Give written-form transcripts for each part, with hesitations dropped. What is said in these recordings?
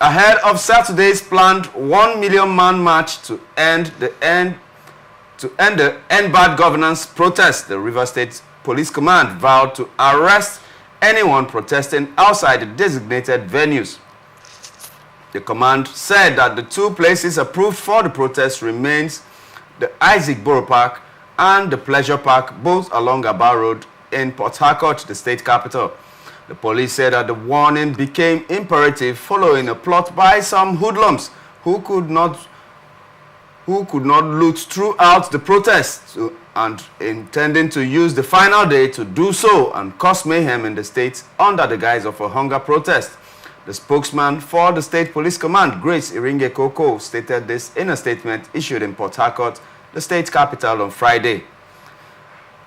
Ahead of Saturday's planned 1 million man march to end the End Bad Governance protest, the Rivers State Police Command vowed to arrest anyone protesting outside the designated venues. The command said that the two places approved for the protest remains the Isaac Borough Park and the Pleasure Park, both along Aba Road in Port Harcourt, the state capital. The police said that the warning became imperative following a plot by some hoodlums who could not loot throughout the protest and intending to use the final day to do so and cause mayhem in the state under the guise of a hunger protest. The spokesman for the State Police Command, Grace Iringe Koko, stated this in a statement issued in Port Harcourt, the state capital, on Friday.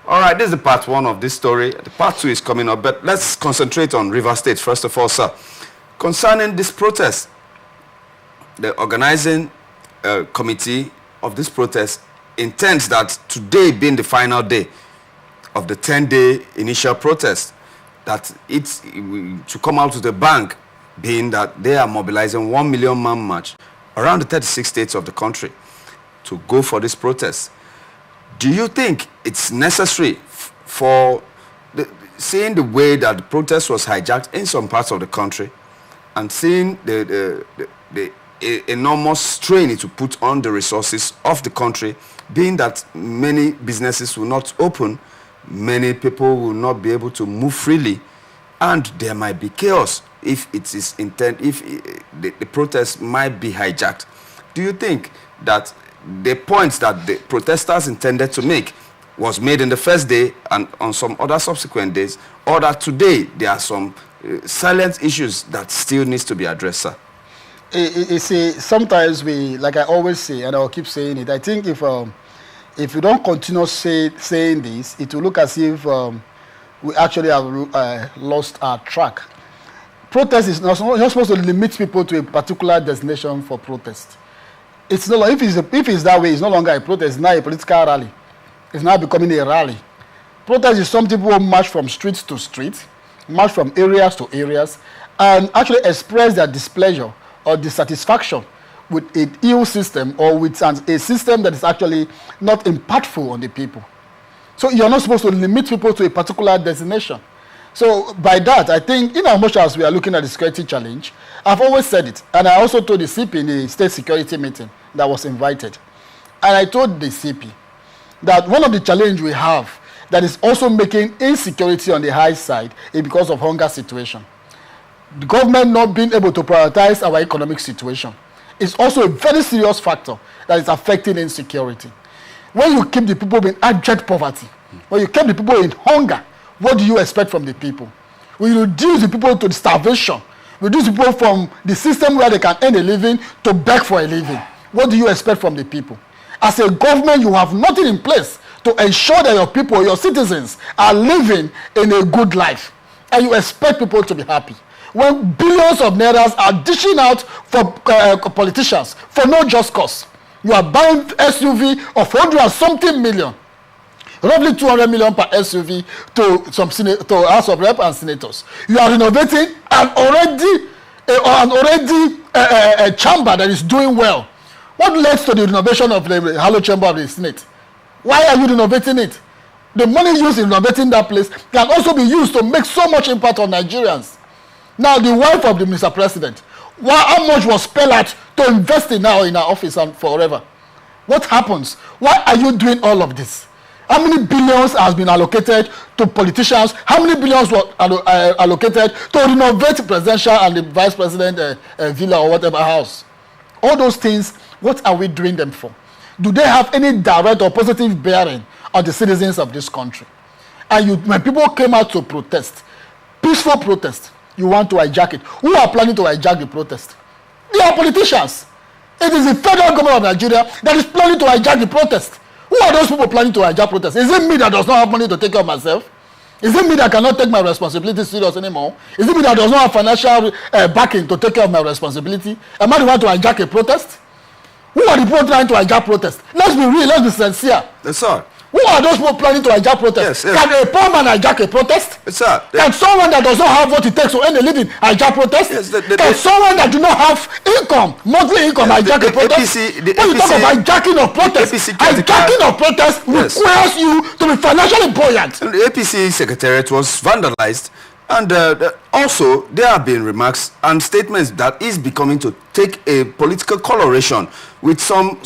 All right, this is the part one of this story. The part two is coming up, but let's concentrate on Rivers State first of all, sir. Concerning this protest, the organizing committee of this protest intends that today being the final day of the 10-day initial protest, that it's to come out to the bank, being that they are mobilizing 1 million man march around the 36 states of the country to go for this protest. Do you think it's necessary for seeing the way that the protest was hijacked in some parts of the country and seeing the enormous strain it will put on the resources of the country, being that many businesses will not open, many people will not be able to move freely, and there might be chaos if it is the protest might be hijacked? Do you think that the points that the protesters intended to make was made in the first day and on some other subsequent days, or that today there are some silent issues that still needs to be addressed, sir? You see, sometimes we, like I always say, and I'll keep saying it, I think if you don't continue saying this, it will look as if we actually have lost our track. Protest is not supposed to limit people to a particular destination for protest. It's no longer, if it's that way, it's no longer a protest, it's now a political rally. It's now becoming a rally. Protest is something people march from street to street, march from areas to areas, and actually express their displeasure or dissatisfaction with an ill system or with a system that is actually not impactful on the people. So you're not supposed to limit people to a particular destination. So by that, I think, in as much as we are looking at the security challenge, I've always said it, and I also told the CP in the state security meeting that was invited, and I told the CP that one of the challenges we have that is also making insecurity on the high side is because of hunger situation. The government not being able to prioritize our economic situation is also a very serious factor that is affecting insecurity. When you keep the people in abject poverty, when you keep the people in hunger, what do you expect from the people? When you reduce the people to the starvation, reduce the people from the system where they can earn a living to beg for a living, what do you expect from the people? As a government, you have nothing in place to ensure that your people, your citizens, are living in a good life. And you expect people to be happy. When billions of nairas are dishing out for politicians for no just cause. You are buying SUV of 100 and something million, roughly 200 million per SUV to House of Rep and senators. You are renovating an already chamber that is doing well. What led to the renovation of the Harlow Chamber of the Senate? Why are you renovating it? The money used in renovating that place can also be used to make so much impact on Nigerians. Now, the wife of the Mr. President, how much was spelled out to invest in now in our office and forever? What happens? Why are you doing all of this? How many billions has been allocated to politicians? How many billions were allocated to renovate the presidential and the vice president villa or whatever house? All those things, what are we doing them for? Do they have any direct or positive bearing on the citizens of this country? And when people came out to protest, peaceful protest, you want to hijack it. Who are planning to hijack the protest? They are politicians. It is the federal government of Nigeria that is planning to hijack the protest. Who are those people planning to hijack protest? Is it me that does not have money to take care of myself? Is it me that cannot take my responsibility serious anymore? Is it me that does not have financial backing to take care of my responsibility? Am I the one to hijack a protest? Who are the people trying to hijack protest? Let's be real, let's be sincere. Yes, sir. Who are those people planning to hijack protest? Yes. Can a poor man hijack a protest? Sir, can someone that does not have what it takes to earn a living hijack protest? Yes, can someone that do not have income, monthly income, hijack a protest? When you talk of hijacking of protest, hijacking of protest requires you to be financially buoyant. And the APC secretariat was vandalized. And also, there have been remarks and statements that is becoming to take a political coloration with some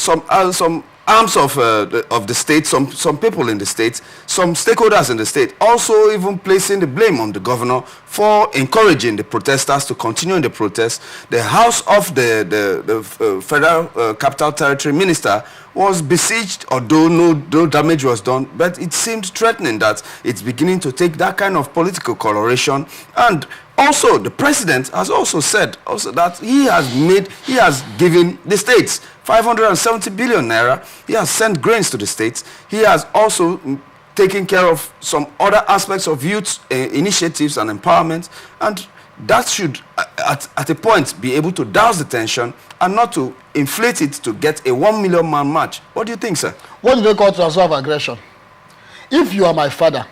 arms of the state, some people in the state, some stakeholders in the state, also even placing the blame on the governor for encouraging the protesters to continue in the protest. The house of the Federal Capital Territory Minister was besieged, although no damage was done, but it seemed threatening that it's beginning to take that kind of political coloration. And also, the president has also said that he has given the states 570 billion naira. He has sent grains to the states. He has also taken care of some other aspects of youth initiatives and empowerment. And that should, at a point, be able to douse the tension and not to inflate it to get a 1 million man march. What do you think, sir? What do they call transfer of aggression? If you are my father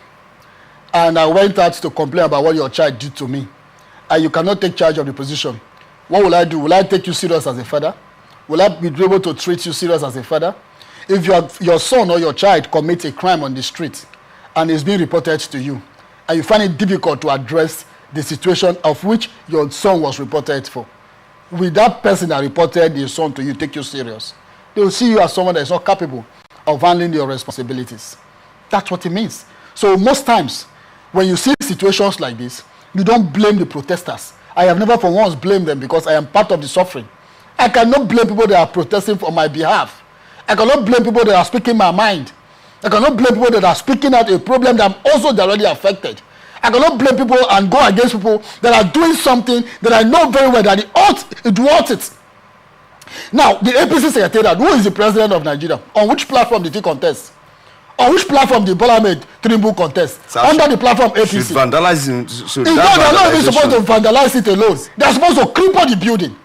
and I went out to complain about what your child did to me, and you cannot take charge of the position, what will I do? Will I take you serious as a father? Will I be able to treat you serious as a father? If your son or your child commits a crime on the street and is being reported to you, and you find it difficult to address the situation of which your son was reported for, will that person that reported your son to you take you serious? They will see you as someone that is not capable of handling your responsibilities. That's what it means. So most times, when you see situations like this, you don't blame the protesters. I have never for once blamed them because I am part of the suffering. I cannot blame people that are protesting on my behalf. I cannot blame people that are speaking my mind. I cannot blame people that are speaking out a problem that I'm also directly affected. I cannot blame people and go against people that are doing something that I know very well that it wants it. Now, the APC secretariat, who is the president of Nigeria? On which platform did he contest? On which platform did Bola Ahmed Tinubu contest? Under the platform APC. Should vandalizing. They're not even supposed to vandalize it alone. They're supposed to cripple the building.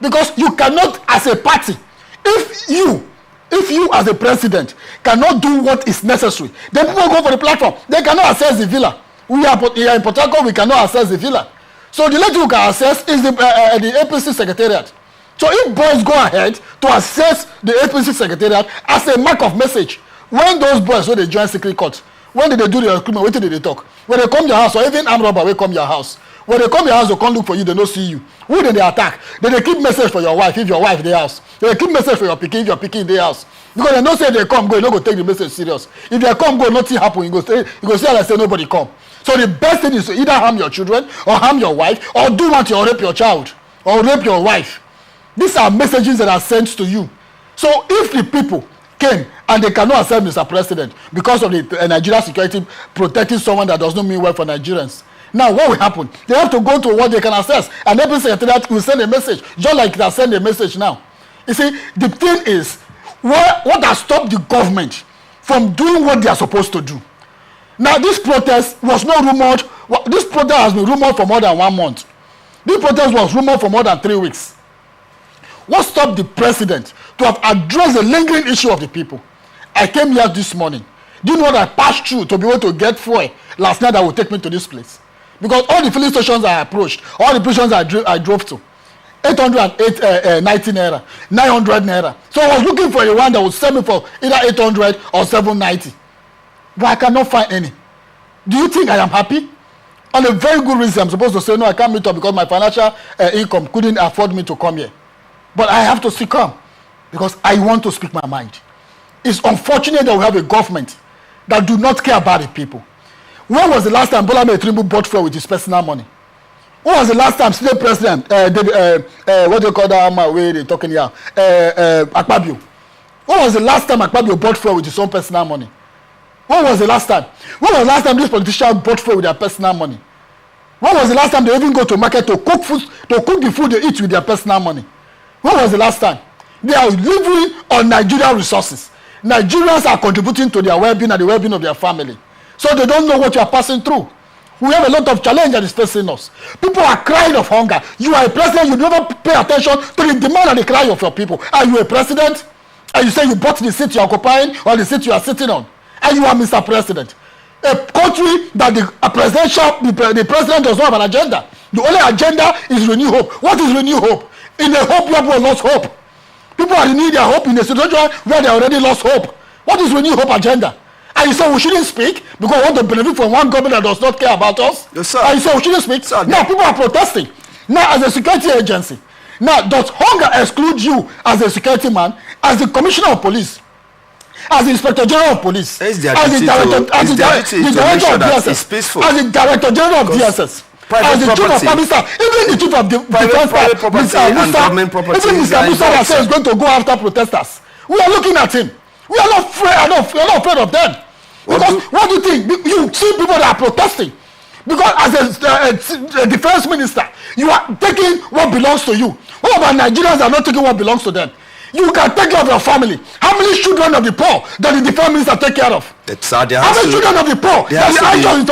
Because you cannot, as a party, if you as a president cannot do what is necessary, then people go for the platform. They cannot access the villa. We are in Port Harcourt, we cannot access the villa. So the only thing we can access is the APC secretariat. So if boys go ahead to access the APC secretariat as a mark of message, when those boys, when they join secret court, when did they do the recruitment, what did they talk? When they come to your house, or even armed robber will come to your house. When they come to your house, they come look for you, they don't see you. Who did they attack? Then they keep message for your wife, if your wife in the house. They keep message for your pikin, if your pikin in the house. Because they don't say they come, go, you don't go take the message serious. If they come, go, nothing happen, you go say like say nobody come. So the best thing is to either harm your children, or harm your wife, or do what you rape your child, or rape your wife. These are messages that are sent to you. So if the people came and they cannot accept Mr. President because of the Nigeria security protecting someone that does not mean well for Nigerians, now what will happen? They have to go to what they can access, and every secretariat will send a message, just like they send a message now. You see, the thing is, what has stopped the government from doing what they are supposed to do? Now, this protest was not rumored. This protest has been rumored for more than 1 month. This protest was rumored for more than 3 weeks. What stopped the president to have addressed the lingering issue of the people? I came here this morning. Do you know what I passed through to be able to get fuel last night that would take me to this place? Because all the filling stations I approached, all the stations I drove to, 890 naira, 900 naira. So I was looking for a one that would sell me for either 800 or 790. But I cannot find any. Do you think I am happy? On a very good reason, I'm supposed to say, no, I can't meet up because my financial income couldn't afford me to come here. But I have to succumb because I want to speak my mind. It's unfortunate that we have a government that do not care about the people. When was the last time Bola Ahmed Tinubu bought fuel with his personal money? When was the last time state president, what do you call that man where they talking here? Akpabio. When was the last time Akpabio bought fuel with his own personal money? When was the last time? When was the last time these politicians bought fuel with their personal money? When was the last time they even go to market to cook food, to cook the food they eat with their personal money? When was the last time? They are living on Nigerian resources. Nigerians are contributing to their well-being and the well-being of their family. So they don't know what you are passing through. We have a lot of challenge that is facing us. People are crying of hunger. You are a president, you never pay attention to the demand and the cry of your people. Are you a president? And you say you bought the seat you are occupying or the seat you are sitting on? and you are Mr. President. A country that the president does not have an agenda. The only agenda is renew hope. What is renew hope? In a hope, people lost hope. People are renewing their hope in a situation where they already lost hope. What is renew hope agenda? And you say we shouldn't speak because we want to benefit from one government that does not care about us. Yes, sir. And you say we shouldn't speak. Sir, now people are protesting. Now as a security agency. Now does hunger exclude you as a security man, as the commissioner of police, as the inspector general of police, as the director of DSS, as the director general of DSS, as the chief of public staff, even the chief of defense staff, even Mr. Musa that says going to go after protesters. We are looking at him. We are not afraid of them. Because what do you think? You see people that are protesting. Because as a defense minister, you are taking what belongs to you. What about Nigerians that are not taking what belongs to them? You can take care of your family. How many children of the poor does the defense minister take care of? How many children of the poor does the actual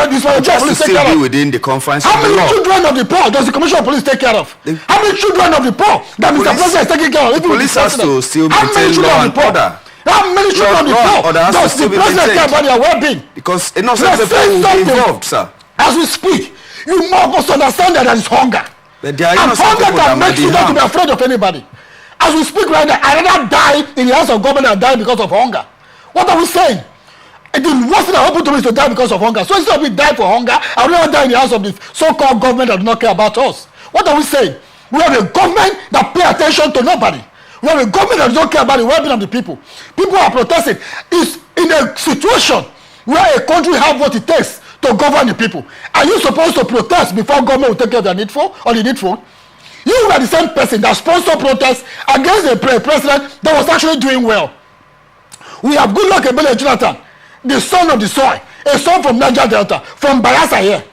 police take care of? Within the confines How of the many law. children of the poor does the commissioner of police take care of? How many children of the poor that Mr. President is taking care of? The police has to still maintain law and order. How many children of the poor does the president care about their well-being? Because innocent people will be involved, sir. As we speak, you must understand that there is hunger. But there are And innocent hunger people that can might make be you not to be harmed. afraid of anybody. As we speak right now, I rather die in the hands of government than die because of hunger. What are we saying? And the worst thing that happened to me is to die because of hunger. So instead of me die for hunger, I would rather die in the hands of the so-called government that do not care about us. What are we saying? We have a government that pay attention to nobody. We have a government that does not care about the well-being of the people. People are protesting. It's in a situation where a country have what it takes to govern the people. Are you supposed to protest before government will take care of their needful or the needful? You were the same person that sponsored protests against a president that was actually doing well. We have Goodluck Ebele Jonathan, the son of the soil, a son from Niger Delta, from Bayelsa here,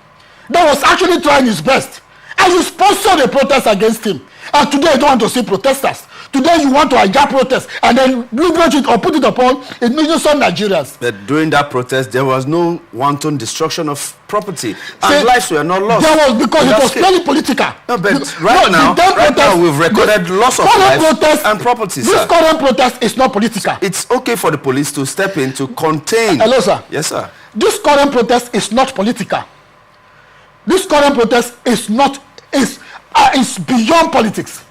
that was actually trying his best. And you sponsored a protest against him. And today you don't want to see protesters. Today you want to hijack protests and then leverage it or put it upon innocent Nigerians. But during that protest, there was no wanton destruction of property. And lives were not lost. There was because it was clearly political. No, but right now we've recorded loss of lives and property, This current protest is not political. It's okay for the police to step in to contain. Hello, sir. Yes, sir. This current protest is not political. This current protest is not is beyond politics.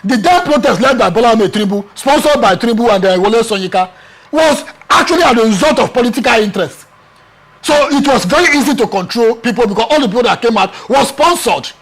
The damn protest led by Bola Ahmed Tinubu, sponsored by Tinubu and Wole Soyinka, was actually a result of political interest. So it was very easy to control people because all the people that came out was sponsored.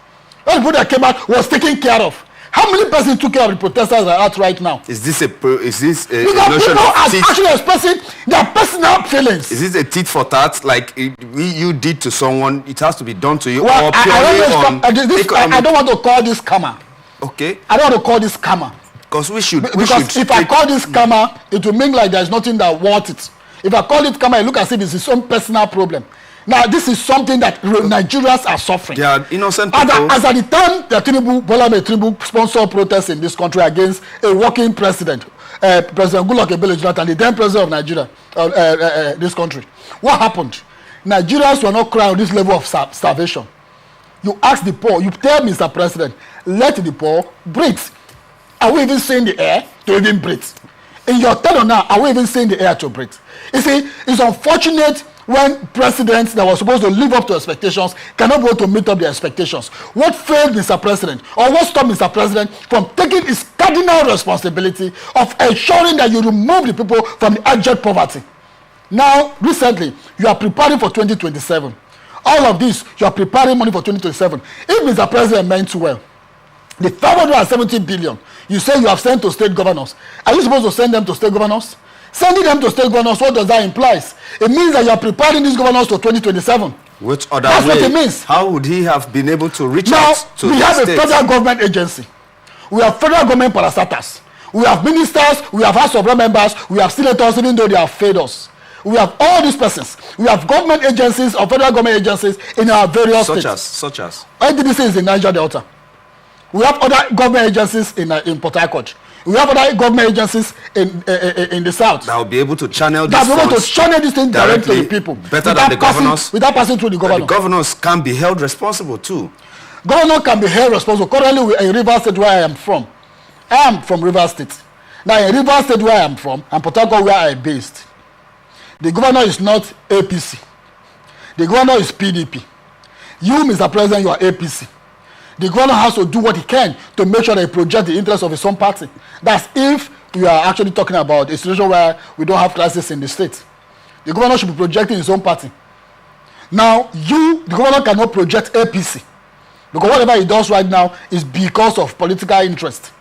All the people that came out was taken care of. How many persons took care of the protesters that are out right now? Is this a because notion people of are tit? actually expressing their personal feelings. Is this a tit for tat? Like you did to someone, it has to be done to you, Well, or purely I don't want to call this karma. Okay. I don't want to call this karma. Because we should. Because if I call this karma, it will mean like there's nothing that worth it. If I call it karma, it look as if it's his own personal problem. Now, this is something that Nigerians are suffering. They are innocent people. As at the time that Bola Ahmed Tinubu sponsored protests in this country against a working president, President Goodluck Ebele Jonathan, the then president of Nigeria, this country. What happened? Nigerians were not crying on this level of starvation. You ask the poor, you tell Mr. President, let the poor breathe. Are we even seeing the air to even breathe? In your turn now, are we even seeing the air to breathe? You see, it's unfortunate when presidents that were supposed to live up to expectations cannot be able to meet up their expectations. What failed Mr. President, or what stopped Mr. President from taking his cardinal responsibility of ensuring that you remove the people from the abject poverty? Now, recently, you are preparing for 2027. All of this, you are preparing money for 2027. If Mr. President meant well, the 570 billion you say you have sent to state governors, are you supposed to send them to state governors? Sending them to state governors, what does that imply? It means that you are preparing these governors to 2027. Which other That's way? what it means. How would he have been able to reach Now, out to we the have a states? federal government agency. We have federal government parastatals. We have ministers, we have House of Rep members, we have senators, even though they have failed us. We have all these persons. We have government agencies or federal government agencies in our various states. Such as? NDDC is in Niger Delta. We have other government agencies in Port Harcourt. We have other government agencies in the south. That will be able to channel That this will be able to channel this thing directly to the people. Better than the governors. Without passing through the governor. The governors can be held responsible too. Governor can be held responsible. Currently, in Rivers State, where I am from. I am from Rivers State. Now, in Rivers State, where I am from, and Port Harcourt, where I am based, The governor is not APC. The governor is PDP. You, Mr. President, you are APC. The governor has to do what he can to make sure that he projects the interests of his own party. That's if we are actually talking about a situation where we don't have crisis in the state. The governor should be projecting his own party. Now, the governor cannot project APC. Because whatever he does right now is because of political interest.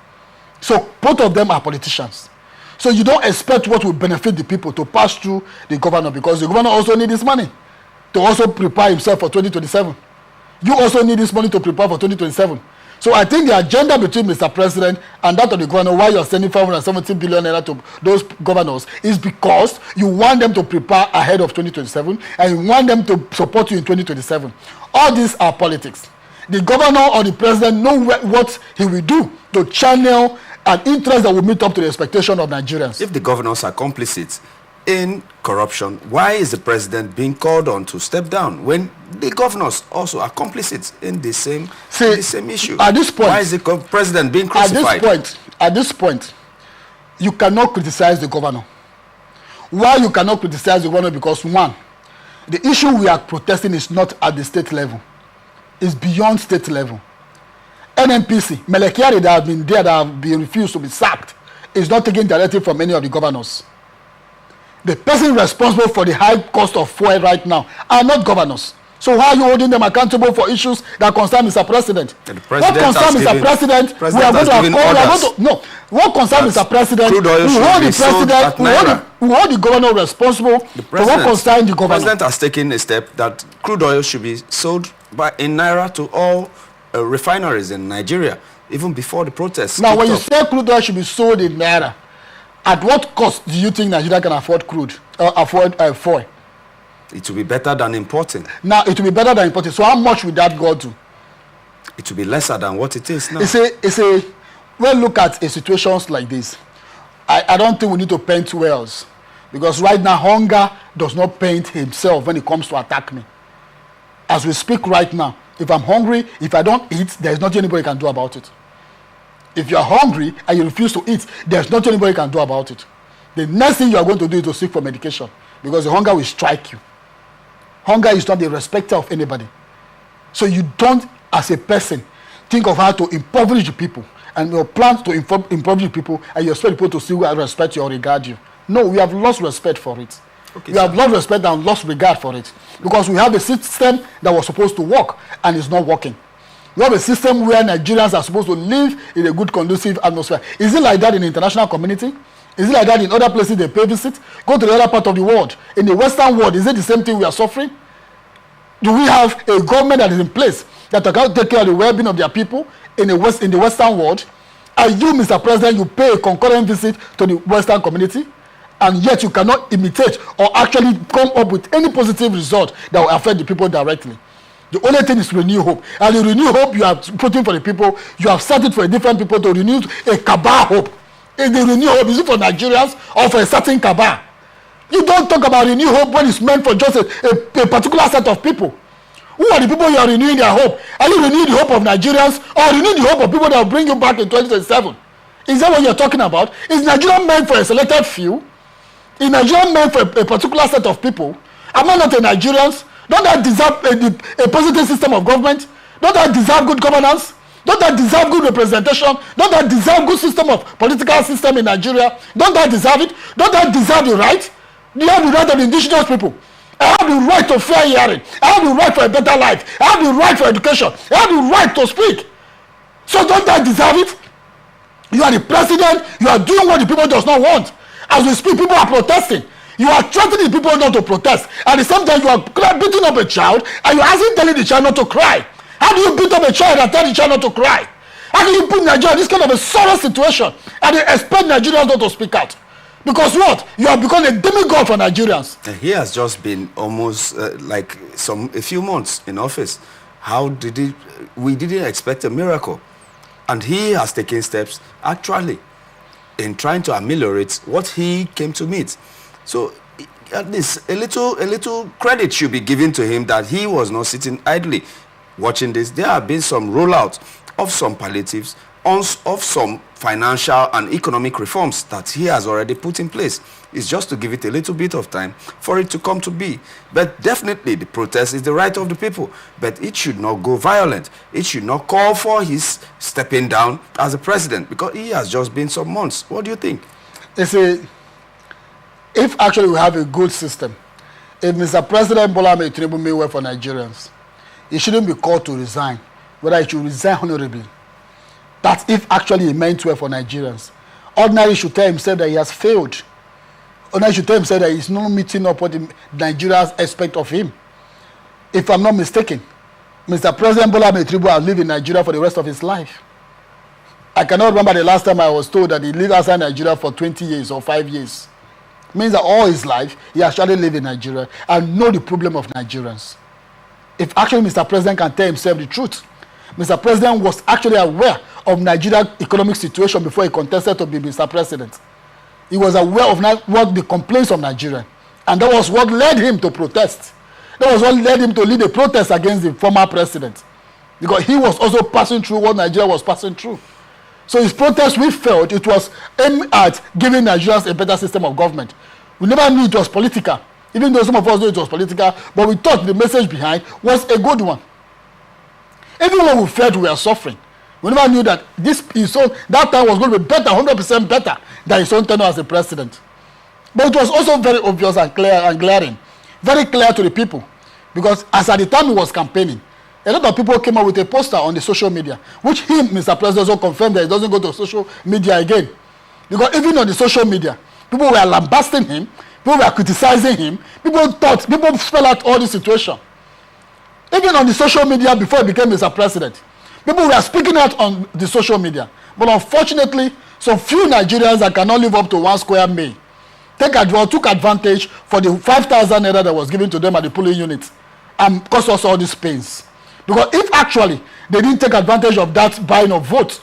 So both of them are politicians. So you don't expect what will benefit the people to pass through the governor, because the governor also needs this money to also prepare himself for 2027. You also need this money to prepare for 2027. So I think the agenda between Mr. President and that of the governor, why you're sending 570 billion naira to those governors, is because you want them to prepare ahead of 2027 and you want them to support you in 2027. All these are politics. The governor or the president know what he will do to channel an interest that will meet up to the expectation of Nigerians. If the governors are complicit in corruption, why is the president being called on to step down when the governors also are complicit in the same issue? At this point, why is the president being crucified? At this point, you cannot criticize the governor. Why you cannot criticize the governor? Because one, the issue we are protesting is not at the state level. It's beyond state level. NNPC, Melekiari, that have been there, that have been refused to be sacked, is not taking directive from any of the governors. The person responsible for the high cost of fuel right now are not governors. So why are you holding them accountable for issues that concern Mr. President? What concerns Mr. President, we are going to what concerns Mr. President, we hold the governor responsible for what concerns the governor. The president has taken a step that crude oil should be sold in naira to all refineries in Nigeria, even before the protests. Now, when you say crude oil should be sold in naira, at what cost do you think Nigeria can afford crude or afford fuel? It will be better than importing. Now, it will be better than importing. So how much will that go to? It will be lesser than what it is now. When look at situations like this, I don't think we need to paint wells. Because right now, hunger does not paint himself when it comes to attack me. As we speak right now, if I'm hungry, if I don't eat, there's nothing anybody can do about it. If you are hungry and you refuse to eat, there's nothing anybody can do about it. The next thing you are going to do is to seek for medication, because the hunger will strike you. Hunger is not the respecter of anybody. So you don't, as a person, think of how to impoverish the people, and your plans to impoverish the people, and you expect people to still respect you or regard you. No, we have lost respect for it. Okay, we have lost respect and lost regard for it, because we have a system that was supposed to work and is not working. We have a system where Nigerians are supposed to live in a good, conducive atmosphere. Is it like that in the international community? Is it like that in other places they pay visit? Go to the other part of the world. In the Western world, is it the same thing we are suffering? Do we have a government that is in place that can take care of the well-being of their people in the Western world? And you, Mr. President, you pay a concurrent visit to the Western community, and yet you cannot imitate or actually come up with any positive result that will affect the people directly. The only thing is renew hope. And the renew hope you are putting for the people, you have set it for different people to renew a cabal hope. Is the renew hope, is it for Nigerians or for a certain cabal? You don't talk about renew hope when it's meant for just a particular set of people. Who are the people you are renewing their hope? Are you renewing the hope of Nigerians, or renewing the hope of people that will bring you back in 2027? Is that what you're talking about? Is Nigeria meant for a selected few? Is Nigeria meant for a particular set of people? Am I not a Nigerians? Don't I deserve a positive system of government? Don't I deserve good governance? Don't I deserve good representation? Don't I deserve good system of political system in Nigeria? Don't I deserve it? Don't I deserve the right? Do you have the right of the indigenous people? I have the right to fair hearing. I have the right for a better life. I have the right for education. I have the right to speak. So don't I deserve it? You are the president. You are doing what the people does not want. As we speak, people are protesting. You are threatening people not to protest. At the same time, you are beating up a child, and you are asking telling the child not to cry. How do you beat up a child and tell the child not to cry? How do you put Nigeria in this kind of a sorrow situation and you expect Nigerians not to speak out? Because what? You have become a demigod for Nigerians. He has just been almost a few months in office. We didn't expect a miracle. And he has taken steps actually in trying to ameliorate what he came to meet. So at least a little credit should be given to him that he was not sitting idly watching this. There have been some rollout of some palliatives of some financial and economic reforms that he has already put in place. It's just to give it a little bit of time for it to come to be. But definitely the protest is the right of the people. But it should not go violent. It should not call for his stepping down as a president, because he has just been some months. What do you think? You see, if actually we have a good system, if Mr. President Bola Ahmed Tinubu may well for Nigerians, he shouldn't be called to resign, whether he should resign honorably. That's if actually he meant well for Nigerians. Ordinarily should tell himself that he has failed. Ordinarily should tell himself that he's not meeting up what the Nigerians expect of him. If I'm not mistaken, Mr. President Bola Ahmed Tinubu has lived in Nigeria for the rest of his life. I cannot remember the last time I was told that he lived outside Nigeria for 20 years or 5 years. It means that all his life, he actually lived in Nigeria and know the problem of Nigerians. If actually Mr. President can tell himself the truth, Mr. President was actually aware of Nigeria's economic situation before he contested to be Mr. President. He was aware of what the complaints of Nigeria, and that was what led him to protest. That was what led him to lead a protest against the former president, because he was also passing through what Nigeria was passing through. So his protest, we felt it was aimed at giving Nigerians a better system of government. We never knew it was political, even though some of us knew it was political, but we thought the message behind was a good one. Even when we felt we were suffering, we never knew that that time was going to be better, 100% better than his own tenure as a president. But it was also very obvious and clear and glaring, very clear to the people, because as at the time he was campaigning, a lot of people came up with a poster on the social media, which him, Mr. President, also confirmed that he doesn't go to social media again. Because even on the social media, people were lambasting him, people were criticizing him, people spell out all the situation. Even on the social media before he became Mr. President, people were speaking out on the social media. But unfortunately, some few Nigerians that cannot live up to 1 square mile took advantage for the 5,000 naira that was given to them at the polling unit and caused us all these pains. Because if actually they didn't take advantage of that buying of votes,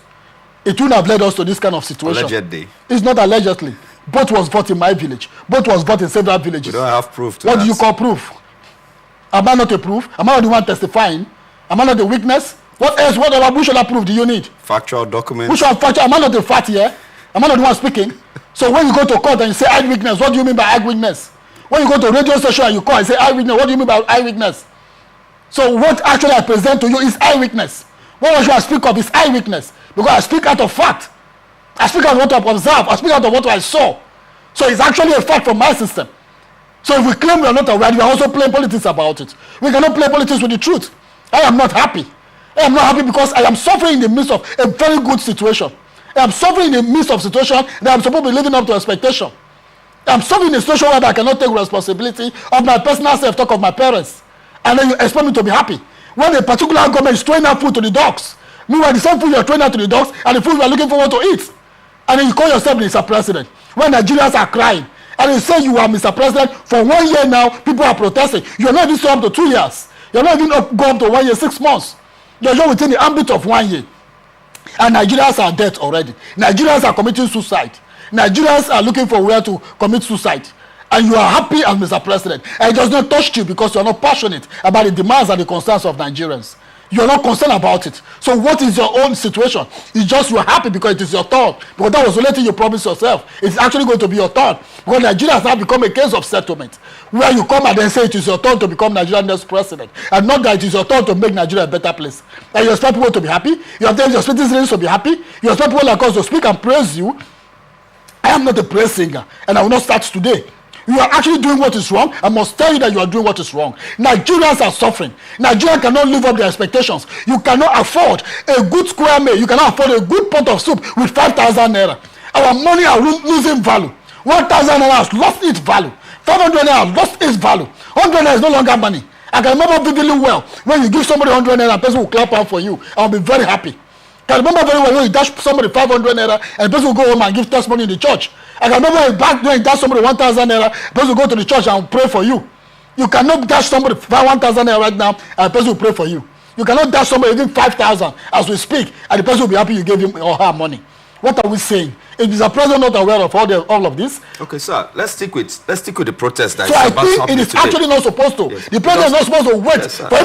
it wouldn't have led us to this kind of situation. Allegedly. It's not allegedly. Both was voted in my village. Both was voted in several villages. We don't have proof to What do you call proof? Am I not a proof? Am I not the one testifying? Am I not the witness? What else? Which other proof do you need? Factual documents. Which one factual? Am I not the fact here? Am I not the one speaking? So when you go to court and you say eyewitness, what do you mean by eyewitness? When you go to radio station and you call and say eyewitness, what do you mean by eyewitness? So what actually I present to you is eyewitness. What I speak of is eyewitness. Because I speak out of fact. I speak out of what I've observed. I speak out of what I saw. So it's actually a fact from my system. So if we claim we are not aware, we are also playing politics about it. We cannot play politics with the truth. I am not happy. I am not happy because I am suffering in the midst of a very good situation. I am suffering in the midst of a situation that I am supposed to be living up to expectation. I am suffering in a situation where I cannot take responsibility of my personal self-talk of my parents. And then you expect me to be happy. When a particular government is throwing out food to the dogs, meanwhile the same food you are throwing out to the dogs and the food you are looking forward to eat. And then you call yourself Mr. President. When Nigerians are crying, and you say you are Mr. President, for 1 year now, people are protesting. You are not even up to 2 years. You are not even going up to 1 year, 6 months. You are just within the ambit of 1 year. And Nigerians are dead already. Nigerians are committing suicide. Nigerians are looking for where to commit suicide. And you are happy as Mr. President. And it does not touch you because you are not passionate about the demands and the concerns of Nigerians. You are not concerned about it. So what is your own situation? It's just you are happy because it is your turn. Because that was the only thing you promised yourself. It's actually going to be your turn. Because Nigeria has now become a case of settlement. Where you come and then say it is your turn to become Nigeria's next president. And not that it is your turn to make Nigeria a better place. And you expect people to be happy. You expect your citizens to be happy. You expect people like us to speak and praise you. I am not a praise singer. And I will not start today. You are actually doing what is wrong. I must tell you that you are doing what is wrong. Nigerians are suffering. Nigeria cannot live up to their expectations. You cannot afford a good square meal. You cannot afford a good pot of soup with 5,000 naira. Our money are losing value. 1,000 naira has lost its value. 500 naira has lost its value. 100 naira is no longer money. I can remember vividly well when you give somebody 100 naira, a person will clap out for you. I will be very happy. I can remember very well when you dash somebody 500 naira and the person will go home and give testimony in the church. I can remember back when you dash somebody 1,000 naira, the person will go to the church and pray for you. You cannot dash somebody 1,000 naira right now and the person will pray for you. You cannot dash somebody even 5,000 as we speak and the person will be happy you gave him or her money. What are we saying? Is the president not aware of all of this? Okay, sir. Let's stick with the protest. So I think it is actually not supposed to. Yes, the president is not supposed to wait for